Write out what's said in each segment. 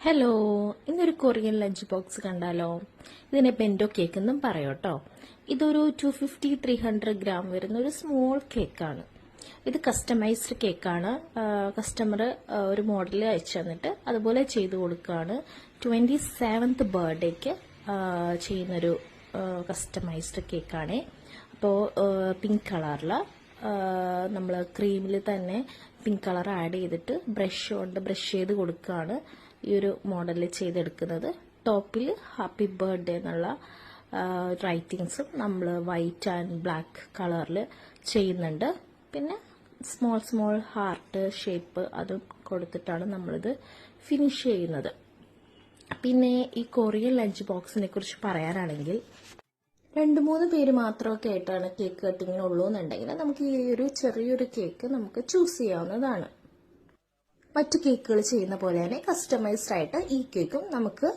Hello, ഇന്നൊരു Korean lunch box കണ്ടാലോ? ഇതിനെ ബെൻഡോ കേക്ക് എന്നും പറയോട്ടോ. ഇതൊരു 250-300 ഗ്രാം വരുന്ന ഒരു സ്മോൾ കേക്കാണ്. ഇത് കസ്റ്റമൈസ്ഡ് കേക്കാണ്. കസ്റ്റമർ ഒരു മോഡൽ അയച്ചു തന്നിട്ട് അതുപോലെ ചെയ്തു കൊടുക്കുകയാണ്. 27th ബർത്ത്ഡേക്ക് ചെയ്യുന്നൊരു കസ്റ്റമൈസ്ഡ് കേക്കാണ്. അപ്പോൾ പിങ്ക് കളറില് നമ്മൾ ക്രീമിൽ തന്നെ പിങ്ക് കളർ ആഡ് ചെയ്തിട്ട് ബ്രഷ് കൊണ്ട് ബ്രഷ് ചെയ്ത് കൊടുക്കുകയാണ് ഈ ഒരു മോഡലിൽ ചെയ്തെടുക്കുന്നത്. ടോപ്പിൽ ഹാപ്പി ബർത്ത്ഡേ എന്നുള്ള റൈറ്റിങ്സും നമ്മൾ വൈറ്റ് ആൻഡ് ബ്ലാക്ക് കളറിൽ ചെയ്യുന്നുണ്ട്. പിന്നെ സ്മോൾ ഹാർട്ട് ഷേപ്പ് അതും കൊടുത്തിട്ടാണ് നമ്മളിത് ഫിനിഷ് ചെയ്യുന്നത്. പിന്നെ ഈ കൊറിയൻ ലഞ്ച് ബോക്സിനെ കുറിച്ച് പറയാനാണെങ്കിൽ 2-3 പേര് മാത്രമൊക്കെ ആയിട്ടാണ് കേക്ക് കട്ടിങ്ങിനുള്ളൂ എന്നുണ്ടെങ്കിൽ നമുക്ക് ഈ ഒരു ചെറിയൊരു കേക്ക് നമുക്ക് ചൂസ് ചെയ്യാവുന്നതാണ്. മറ്റു കേക്കുകൾ ചെയ്യുന്ന പോലെ തന്നെ കസ്റ്റമൈസ്ഡ് ആയിട്ട് ഈ കേക്കും നമുക്ക്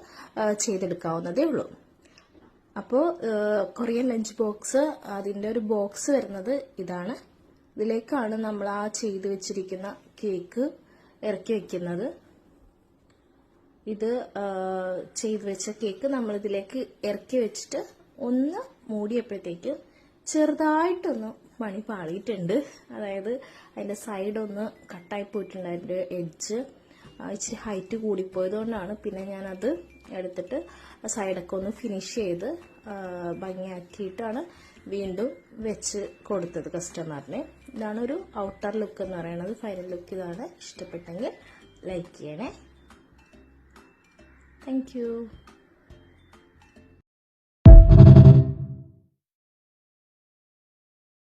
ചെയ്തെടുക്കാവുന്നതേ ഉള്ളൂ. അപ്പോൾ കൊറിയൻ ലഞ്ച് ബോക്സ് അതിൻ്റെ ഒരു ബോക്സ് വരുന്നത് ഇതാണ്. ഇതിലേക്കാണ് നമ്മൾ ആ ചെയ്ത് വെച്ചിരിക്കുന്ന കേക്ക് ഇറക്കി വെക്കുന്നത്. ഇത് ചെയ്ത് വെച്ച കേക്ക് നമ്മൾ ഇതിലേക്ക് ഇറക്കി വെച്ചിട്ട് ഒന്ന് മൂടിയപ്പോഴത്തേക്കും ചെറുതായിട്ടൊന്ന് മണി പാളിയിട്ടുണ്ട്. അതായത് അതിൻ്റെ സൈഡ് ഒന്ന് കട്ടായി പോയിട്ടുണ്ട്. അതിൻ്റെ എഡ്ജ് ഇച്ചിരി ഹൈറ്റ് കൂടിപ്പോയതുകൊണ്ടാണ്. പിന്നെ ഞാനത് എടുത്തിട്ട് സൈഡൊക്കെ ഒന്ന് ഫിനിഷ് ചെയ്ത് ഭംഗിയാക്കിയിട്ടാണ് വീണ്ടും വെച്ച് കൊടുത്തത് കസ്റ്റമറിന്. ഇതാണ് ഒരു ഔട്ടർ ലുക്ക് എന്ന് പറയുന്നത്. ഫൈനൽ ലുക്ക് ഇതാണ്. ഇഷ്ടപ്പെട്ടെങ്കിൽ ലൈക്ക് ചെയ്യണേ. Thank you.